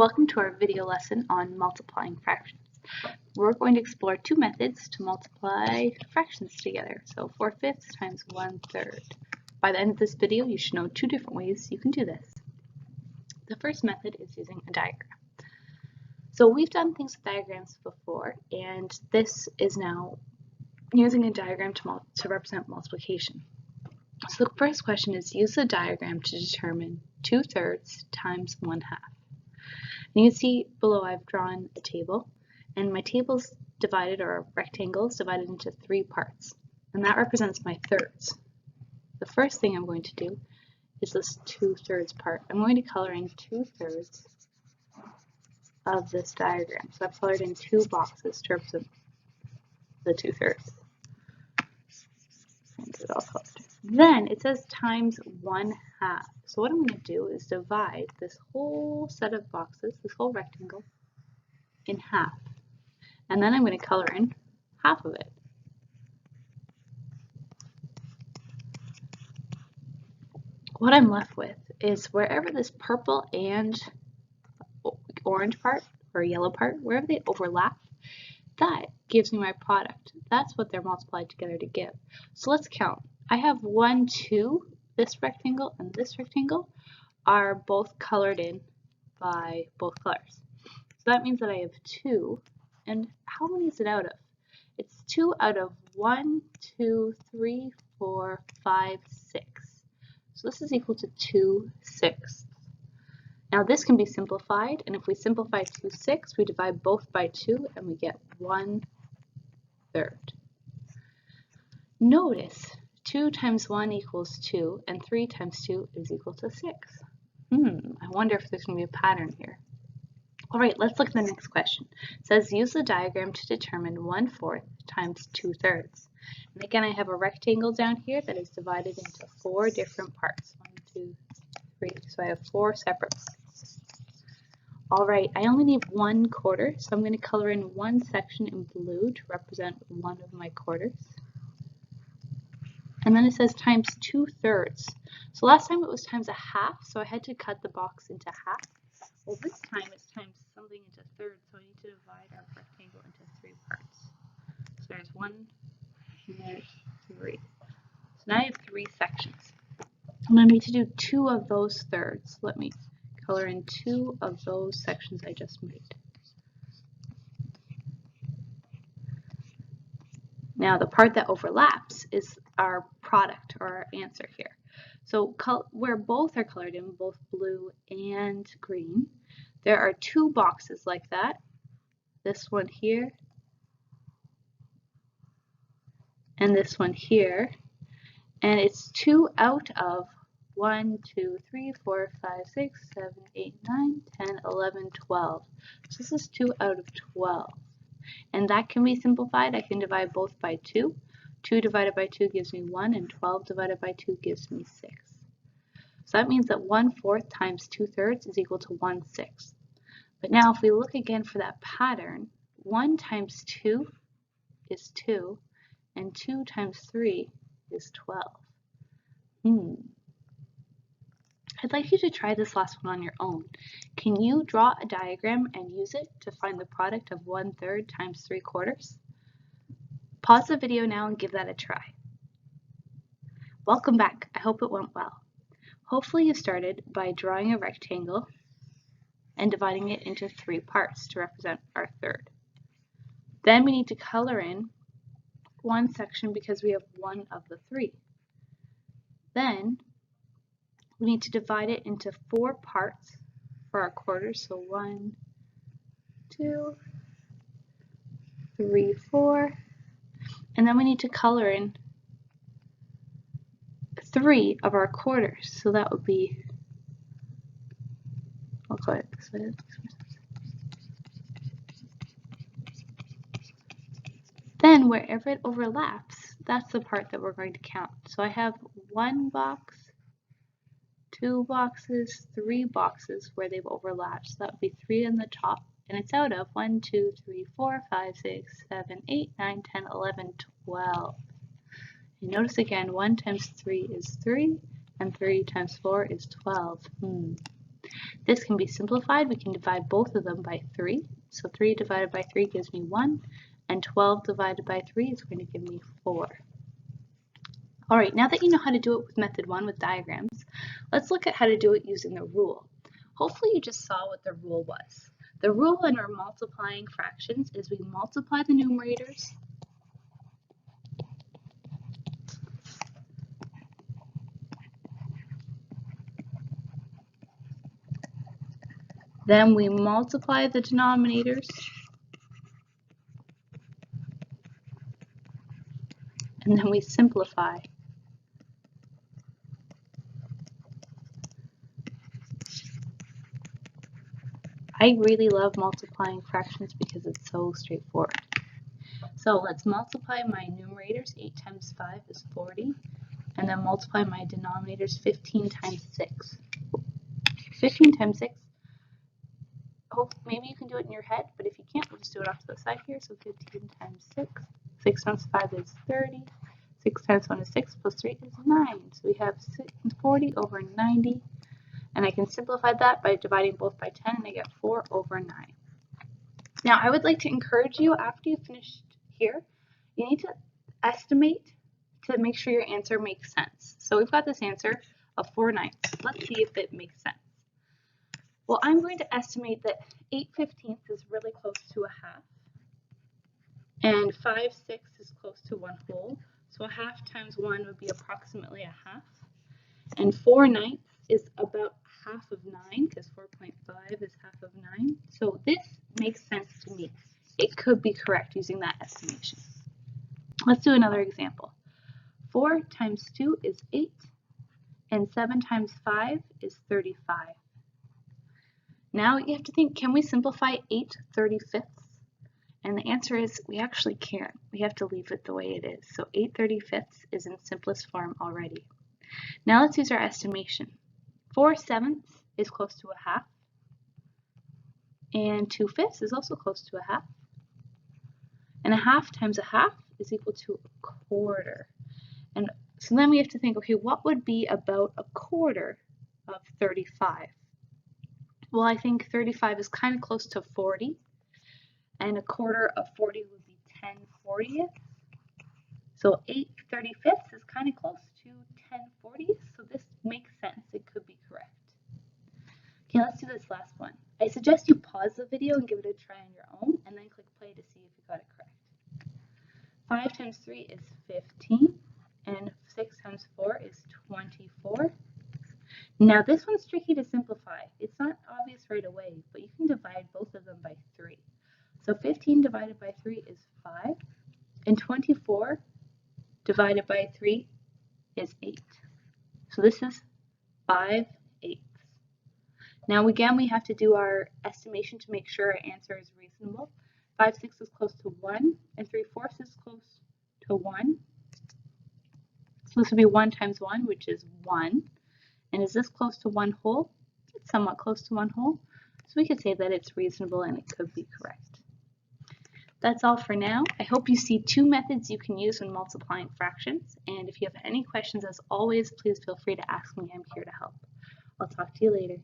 Welcome to our video lesson on multiplying fractions. We're going to explore two methods to multiply fractions together. So 4/5 times 1/3. By the end of this video, you should know two different ways you can do this. The first method is using a diagram. So we've done things with diagrams before, and this is now using a diagram to represent multiplication. So the first question is use the diagram to determine 2/3 times 1/2. And you can see below I've drawn a table, and my table's divided, or rectangles divided into three parts, and that represents my thirds. The first thing I'm going to do is this 2/3 part. I'm going to color in 2/3 of this diagram. So I've colored in two boxes to represent the 2/3. Then it says times 1/2. So what I'm going to do is divide this whole set of boxes, this whole rectangle, in half. And then I'm going to color in half of it. What I'm left with is wherever this purple and orange part, or yellow part, wherever they overlap, that gives me my product. That's what they're multiplied together to give. So let's count. I have 1, 2, this rectangle and this rectangle are both colored in by both colors. So that means that I have 2, and how many is it out of? It's 2 out of 1, 2, 3, 4, 5, 6. So this is equal to 2/6. Now this can be simplified, and if we simplify 2/6, we divide both by 2 and we get 1/3. Notice 2 times 1 equals 2, and 3 times 2 is equal to 6. I wonder if there's going to be a pattern here. Alright, let's look at the next question. It says use the diagram to determine 1/4 times 2/3. And again, I have a rectangle down here that is divided into 4 different parts. 1, 2, 3. So I have 4 separate parts. Alright, I only need 1/4, so I'm going to color in one section in blue to represent one of my quarters. And then it says times 2/3. So last time it was times 1/2, so I had to cut the box into half. Well, this time it's times something into thirds, so I need to divide our rectangle into 3 parts. So there's 1, and there's 3. So now I have 3 sections. I'm going to need to do 2 of those thirds. Let me color in 2 of those sections I just made. Now the part that overlaps is our product, or our answer here. So where both are colored in, both blue and green, there are 2 boxes like that. This one here, and this one here. And it's 2 out of 1, 2, 3, 4, 5, 6, 7, 8, 9, 10, 11, 12. So this is 2 out of 12. And that can be simplified. I can divide both by 2. 2 divided by 2 gives me 1, and 12 divided by 2 gives me 6. So that means that 1/4 times 2/3 is equal to 1/6. But now if we look again for that pattern, 1 times 2 is 2, and 2 times 3 is 12. I'd like you to try this last one on your own. Can you draw a diagram and use it to find the product of 1/3 times 3/4? Pause the video now and give that a try. Welcome back. I hope it went well. Hopefully you started by drawing a rectangle and dividing it into 3 parts to represent our third. Then we need to color in one section because we have 1 of the 3. Then we need to divide it into 4 parts for our quarters. So 1, 2, 3, 4. And then we need to color in 3 of our quarters. So that would be, I'll call it this way. Then wherever it overlaps, that's the part that we're going to count. So I have 1 box, 2 boxes, 3 boxes where they've overlapped. So that would be 3 in the top, and it's out of 1, 2, 3, 4, 5, 6, 7, 8, 9, 10, 11, 12. And notice again, 1 times 3 is 3, and 3 times 4 is 12. This can be simplified. We can divide both of them by 3. So 3 divided by 3 gives me 1, and 12 divided by 3 is going to give me 4. All right, now that you know how to do it with method 1 with diagrams, let's look at how to do it using the rule. Hopefully you just saw what the rule was. The rule in our multiplying fractions is we multiply the numerators then we multiply the denominators, and then we simplify. I really love multiplying fractions because it's so straightforward. So let's multiply my numerators. 8 times 5 is 40, and then multiply my denominators. 15 times 6. 15 times 6. Maybe you can do it in your head, but if you can't, we'll just do it off to the side here. So 15 times 6. 6 times 5 is 30. 6 times 1 is 6, plus 3 is 9. So we have 40 over 90. And I can simplify that by dividing both by 10, and I get 4 over 9. Now, I would like to encourage you, after you finish here, you need to estimate to make sure your answer makes sense. So we've got this answer of 4/9. Let's see if it makes sense. Well, I'm going to estimate that 8/15 is really close to a half, and 5/6 is close to 1 whole. So a half times 1 would be approximately a half, and 4/9 is about half of 9, because 4.5 is half of 9. So this makes sense to me. It could be correct using that estimation. Let's do another example. 4 times 2 is 8, and 7 times 5 is 35. Now you have to think, can we simplify 8/35? And the answer is we actually can't. We have to leave it the way it is. So 8/35 is in simplest form already. Now let's use our estimation. 4/7 is close to a half, and 2/5 is also close to a half. And a half times a half is equal to a quarter. And so then we have to think, okay, what would be about a quarter of 35? Well, I think 35 is kind of close to 40, and a quarter of 40 would be 10/40. So 8/35 is kind of close to 10/40, so this makes sense. It could be correct. Okay, let's do this last one. I suggest you pause the video and give it a try on your own, and then click play to see if you got it correct. 5 times 3 is 15, and 6 times 4 is 24. Now this one's tricky to simplify. It's not obvious right away, but you can divide both of them by 3. So 15 divided by 3 is 5, and 24 divided by 3 is 8. So this is 5/8. Now again, we have to do our estimation to make sure our answer is reasonable. 5/6 is close to 1, and 3/4 is close to 1. So this would be 1 times 1, which is 1. And is this close to 1 whole? It's somewhat close to 1 whole. So we could say that it's reasonable and it could be correct. That's all for now. I hope you see 2 methods you can use when multiplying fractions. And if you have any questions, as always, please feel free to ask me. I'm here to help. I'll talk to you later.